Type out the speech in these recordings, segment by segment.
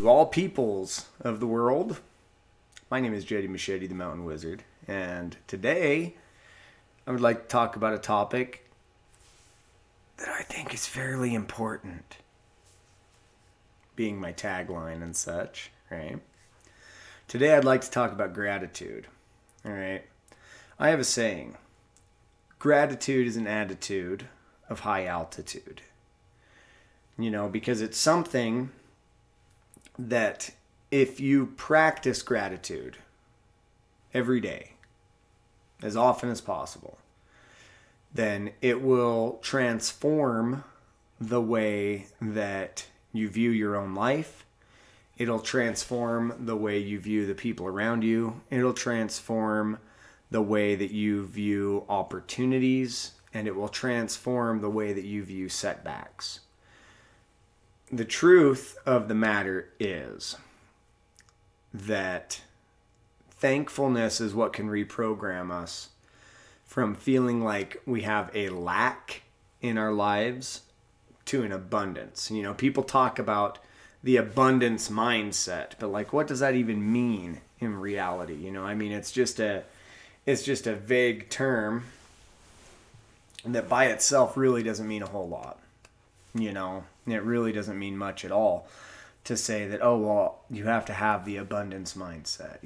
To all peoples of the world, my name is Jedi Machete, the Mountain Wizard, and today I would like to talk about a topic that I think is fairly important, being my tagline and such, right? Today I'd like to talk about gratitude, all right? I have a saying, gratitude is an attitude of high altitude, because it's something that if you practice gratitude every day, as often as possible, then it will transform the way that you view your own life. It'll transform the way you view the people around you. It'll transform the way that you view opportunities, and it will transform the way that you view setbacks. The truth of the matter is that thankfulness is what can reprogram us from feeling like we have a lack in our lives to an abundance. People talk about the abundance mindset, but what does that even mean in reality? It's just a vague term that by itself really doesn't mean a whole lot. It really doesn't mean much at all to say that, oh, well, you have to have the abundance mindset,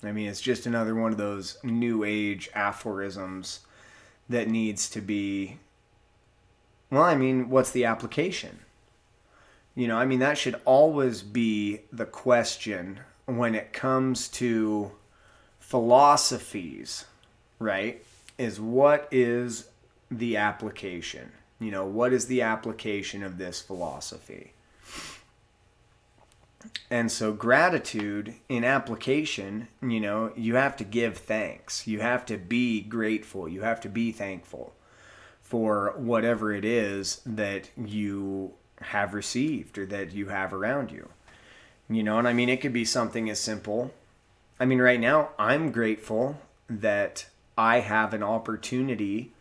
It's just another one of those new age aphorisms that needs to be, what's the application? That should always be the question when it comes to philosophies, right? Is what is the application? What is the application of this philosophy? And so gratitude in application, you have to give thanks. You have to be grateful. You have to be thankful for whatever it is that you have received or that you have around you. It could be something as simple. Right now, I'm grateful that I have an opportunity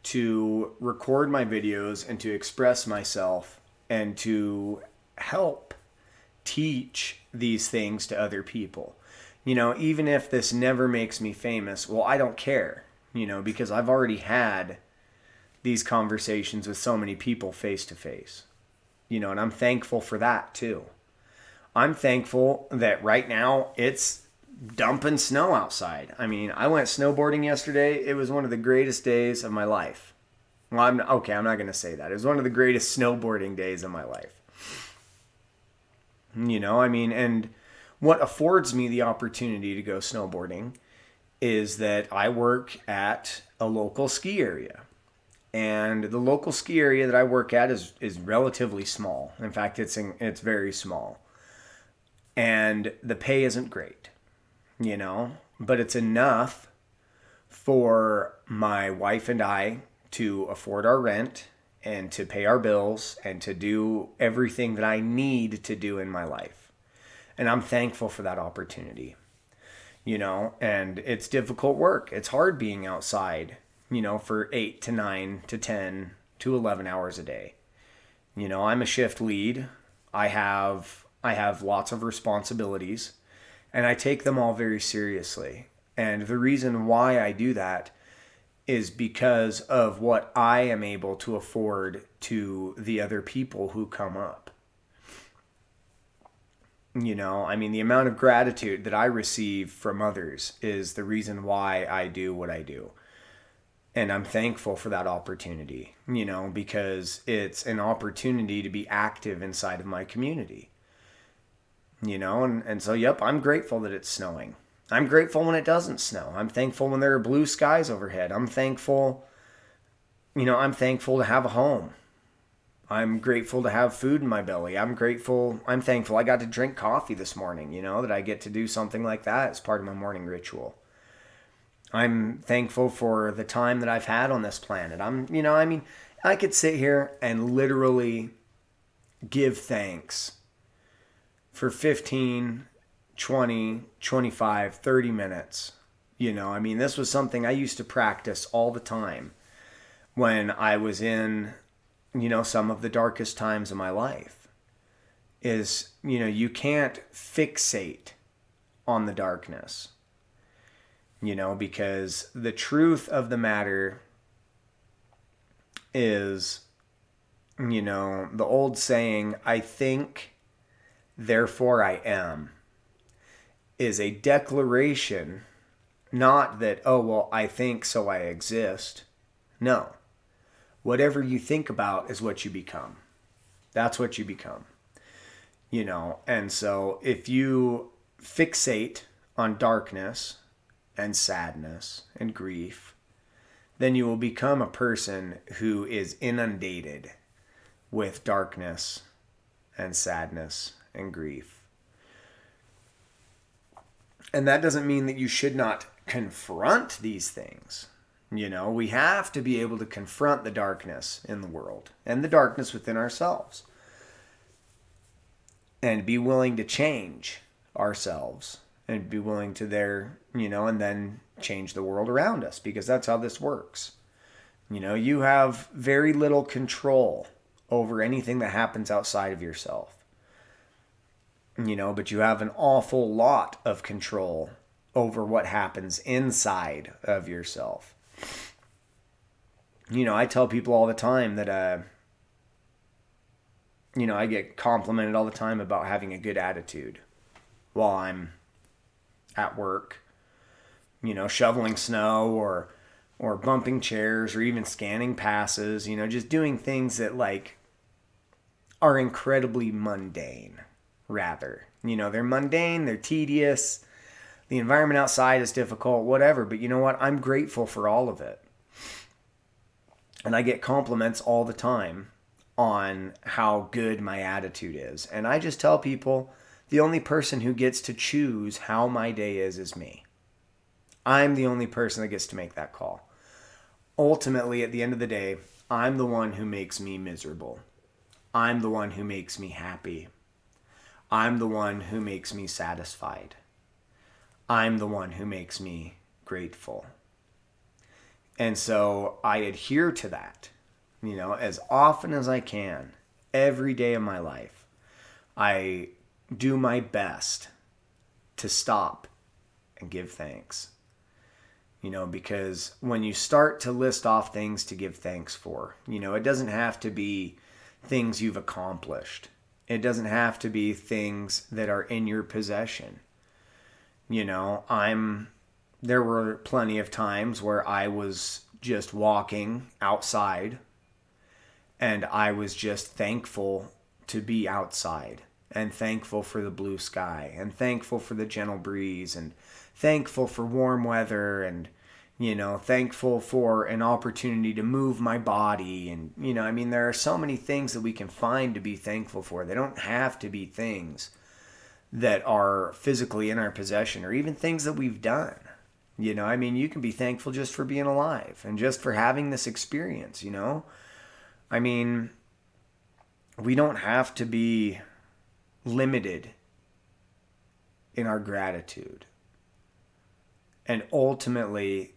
to record my videos and to express myself and to help teach these things to other people. Even if this never makes me famous, well, I don't care, because I've already had these conversations with so many people face to face, and I'm thankful for that too. I'm thankful that right now it's dumping snow outside. I went snowboarding yesterday. It was one of the greatest days of my life. Well, I'm not going to say that. It was one of the greatest snowboarding days of my life. And what affords me the opportunity to go snowboarding is that I work at a local ski area. And the local ski area that I work at is relatively small. In fact, it's very small. And the pay isn't great, but it's enough for my wife and I to afford our rent and to pay our bills and to do everything that I need to do in my life. And I'm thankful for that opportunity, and it's difficult work. It's hard being outside, for 8 to 9 to 10 to 11 hours a day. I'm a shift lead. I have lots of responsibilities, and I take them all very seriously. And the reason why I do that is because of what I am able to afford to the other people who come up. The amount of gratitude that I receive from others is the reason why I do what I do. And I'm thankful for that opportunity, because it's an opportunity to be active inside of my community. And so, yep, I'm grateful that it's snowing. I'm grateful when it doesn't snow. I'm thankful when there are blue skies overhead. I'm thankful to have a home. I'm grateful to have food in my belly. I'm thankful I got to drink coffee this morning, that I get to do something like that as part of my morning ritual. I'm thankful for the time that I've had on this planet. I could sit here and literally give thanks for 15, 20, 25, 30 minutes. This was something I used to practice all the time when I was in, some of the darkest times of my life. is, you can't fixate on the darkness, because the truth of the matter is, the old saying, I think, therefore I am, is a declaration, not that, oh, well, I think, so I exist. No. Whatever you think about is what you become. That's what you become. And so if you fixate on darkness and sadness and grief, then you will become a person who is inundated with darkness and sadness and grief. And that doesn't mean that you should not confront these things. We have to be able to confront the darkness in the world and the darkness within ourselves. And be willing to change ourselves and be willing to and then change the world around us, because that's how this works. You have very little control over anything that happens outside of yourself. But you have an awful lot of control over what happens inside of yourself. I tell people all the time that, I get complimented all the time about having a good attitude while I'm at work, shoveling snow or bumping chairs or even scanning passes, just doing things that are incredibly mundane, rather. They're mundane, they're tedious, the environment outside is difficult, whatever. But you know what? I'm grateful for all of it. And I get compliments all the time on how good my attitude is. And I just tell people, the only person who gets to choose how my day is me. I'm the only person that gets to make that call. Ultimately, at the end of the day, I'm the one who makes me miserable. I'm the one who makes me happy. I'm the one who makes me satisfied. I'm the one who makes me grateful. And so I adhere to that, as often as I can, every day of my life. I do my best to stop and give thanks. Because when you start to list off things to give thanks for, it doesn't have to be things you've accomplished. It doesn't have to be things that are in your possession. There were plenty of times where I was just walking outside and I was just thankful to be outside and thankful for the blue sky and thankful for the gentle breeze and thankful for warm weather and, thankful for an opportunity to move my body. And, there are so many things that we can find to be thankful for. They don't have to be things that are physically in our possession or even things that we've done. You can be thankful just for being alive and just for having this experience, We don't have to be limited in our gratitude. And ultimately,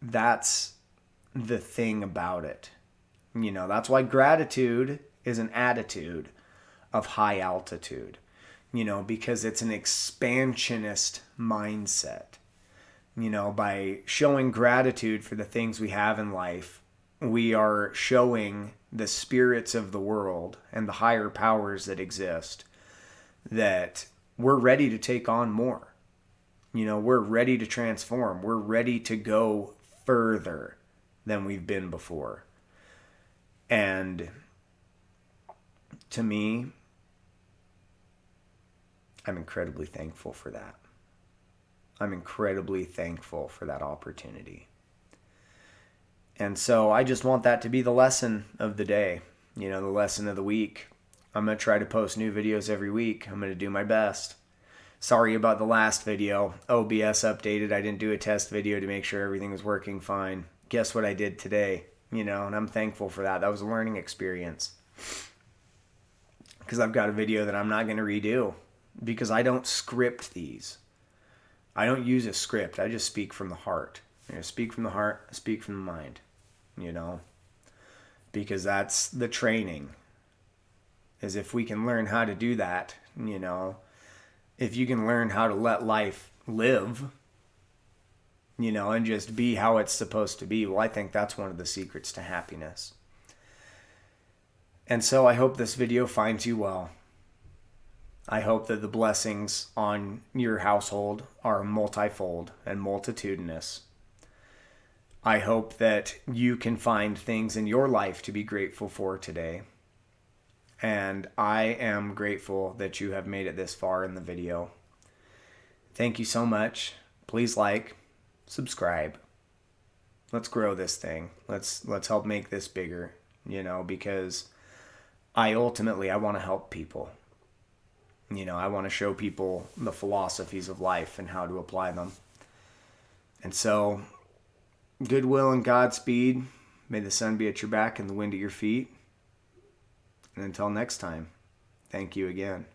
that's the thing about it. That's why gratitude is an attitude of high altitude, because it's an expansionist mindset. By showing gratitude for the things we have in life, we are showing the spirits of the world and the higher powers that exist that we're ready to take on more. We're ready to transform. We're ready to go further than we've been before. And to me, I'm incredibly thankful for that. I'm incredibly thankful for that opportunity. And so I just want that to be the lesson of the day, the lesson of the week. I'm going to try to post new videos every week. I'm going to do my best. Sorry about the last video. OBS updated. I didn't do a test video to make sure everything was working fine. Guess what I did today? And I'm thankful for that. That was a learning experience. Because I've got a video that I'm not going to redo. Because I don't script these. I don't use a script. I just speak from the heart. Speak from the heart, speak from the mind. Because that's the training. is if we can learn how to do that, if you can learn how to let life live, and just be how it's supposed to be, well, I think that's one of the secrets to happiness. And so I hope this video finds you well. I hope that the blessings on your household are multifold and multitudinous. I hope that you can find things in your life to be grateful for today. And I am grateful that you have made it this far in the video. Thank you so much. Please like, subscribe. Let's grow this thing. Let's help make this bigger, because I want to help people. I want to show people the philosophies of life and how to apply them. And so, goodwill and Godspeed. May the sun be at your back and the wind at your feet. And until next time, thank you again.